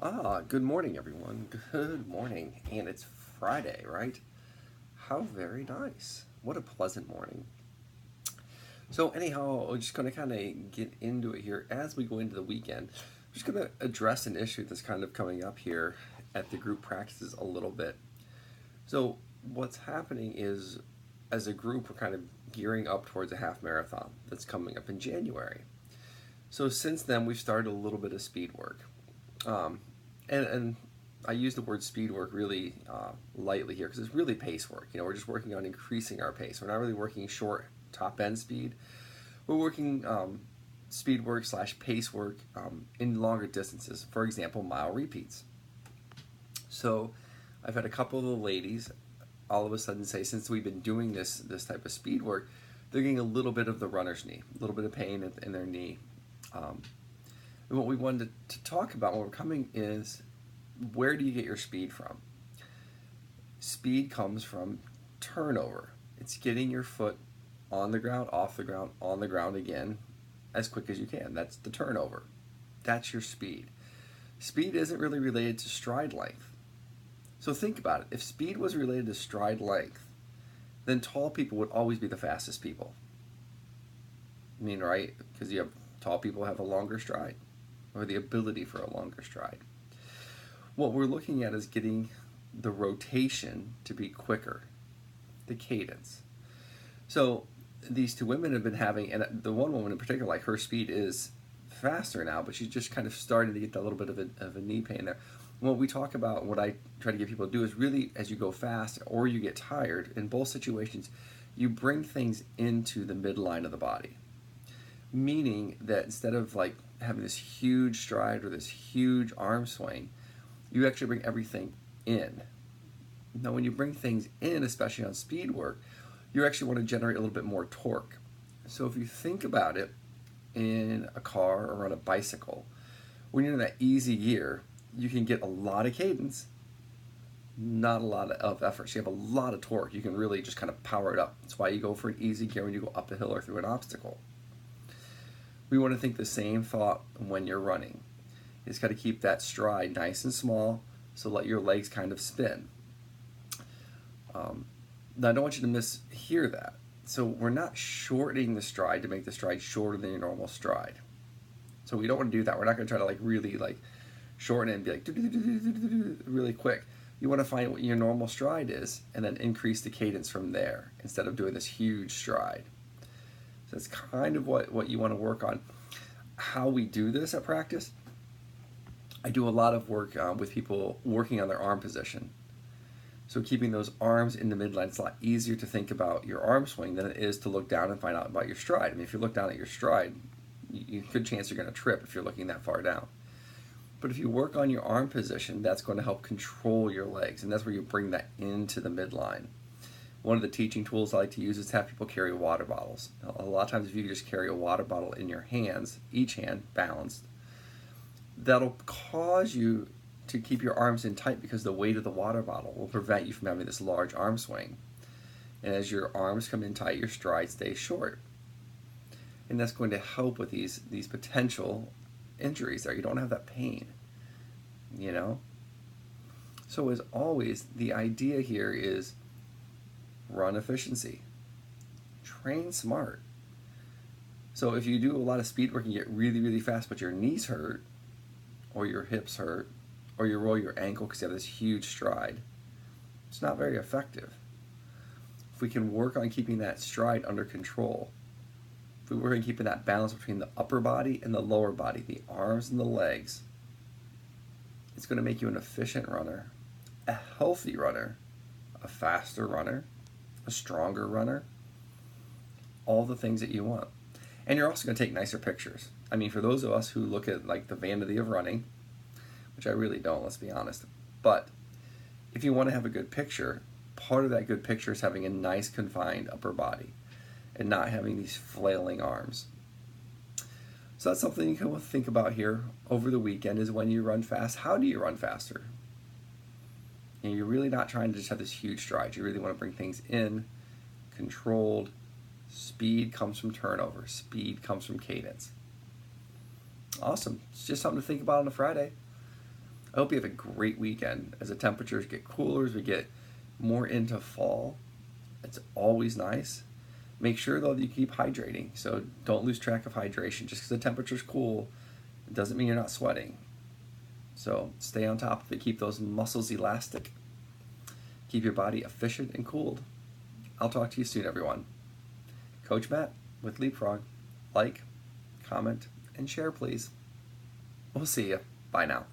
Good morning, everyone. Good morning. And it's Friday, right? How very nice. What a pleasant morning. So, anyhow, we're just going to kind of get into it here as we go into the weekend. I'm just going to address an issue that's kind of coming up here at the group practices a little bit. So, what's happening is, as a group, we're kind of gearing up towards a half marathon that's coming up in January. So, since then, we've started a little bit of speed work. Um, and I use the word speed work really lightly here because it's really pace work. We're just working on increasing our pace. We're not really working short top end speed. We're working speed work slash pace work in longer distances. For example, mile repeats. So I've had a couple of the ladies all of a sudden say, since we've been doing this type of speed work, they're getting a little bit of the runner's knee, a little bit of pain in their knee. And what we wanted to talk about when we're coming is, where do you get your speed from? Speed comes from turnover. It's getting your foot on the ground, off the ground, on the ground again as quick as you can. That's the turnover. That's your speed. Speed isn't really related to stride length. So think about it. If speed was related to stride length, then tall people would always be the fastest people. I mean, right? Because tall people have a longer stride, or the ability for a longer stride. What we're looking at is getting the rotation to be quicker, the cadence. So these two women have been having, and the one woman in particular, like, her speed is faster now, but she's just kind of starting to get that little bit of a knee pain there. What we talk about, what I try to get people to do is, really, as you go fast or you get tired, in both situations, you bring things into the midline of the body. Meaning that instead of like having this huge stride or this huge arm swing, you actually bring everything in. Now, when you bring things in, especially on speed work, you actually want to generate a little bit more torque. So if you think about it, in a car or on a bicycle, when you're in that easy gear, you can get a lot of cadence, not a lot of effort. So you have a lot of torque. You can really just kind of power it up. That's why you go for an easy gear when you go up a hill or through an obstacle. We want to think the same thought when you're running. It's got to keep that stride nice and small, so let your legs kind of spin. Now, I don't want you to mishear that. So we're not shortening the stride to make the stride shorter than your normal stride. So we don't want to do that. We're not going to try to really shorten it and be like really quick. You want to find what your normal stride is and then increase the cadence from there instead of doing this huge stride. So that's kind of what you want to work on. How we do this at practice, I do a lot of work with people working on their arm position. So keeping those arms in the midline, it's a lot easier to think about your arm swing than it is to look down and find out about your stride. I mean, if you look down at your stride, good chance you're going to trip if you're looking that far down. But if you work on your arm position, that's going to help control your legs, and that's where you bring that into the midline. One of the teaching tools I like to use is to have people carry water bottles. A lot of times, if you just carry a water bottle in your hands, each hand balanced, that'll cause you to keep your arms in tight, because the weight of the water bottle will prevent you from having this large arm swing. And as your arms come in tight, your stride stays short. And that's going to help with these potential injuries there. You don't have that pain, So as always, the idea here is run efficiency. Train smart. So if you do a lot of speed work and get really, really fast, but your knees hurt, or your hips hurt, or you roll your ankle because you have this huge stride, it's not very effective. If we can work on keeping that stride under control, if we work on keeping that balance between the upper body and the lower body, the arms and the legs, it's going to make you an efficient runner, a healthy runner, a faster runner, a stronger runner, all the things that you want. And you're also going to take nicer pictures. I mean, for those of us who look at like the vanity of running, which I really don't, let's be honest, but if you want to have a good picture, part of that good picture is having a nice confined upper body and not having these flailing arms. So that's something you can think about here over the weekend, is when you run fast, how do you run faster? And you're really not trying to just have this huge stride. You really want to bring things in, controlled. Speed comes from turnover. Speed comes from cadence. Awesome. It's just something to think about on a Friday. I hope you have a great weekend. As the temperatures get cooler, as we get more into fall, it's always nice. Make sure, though, that you keep hydrating. So don't lose track of hydration. Just because the temperature's cool, it doesn't mean you're not sweating. So stay on top of it. Keep those muscles elastic. Keep your body efficient and cooled. I'll talk to you soon, everyone. Coach Matt with Leapfrog. Like, comment, and share, please. We'll see you. Bye now.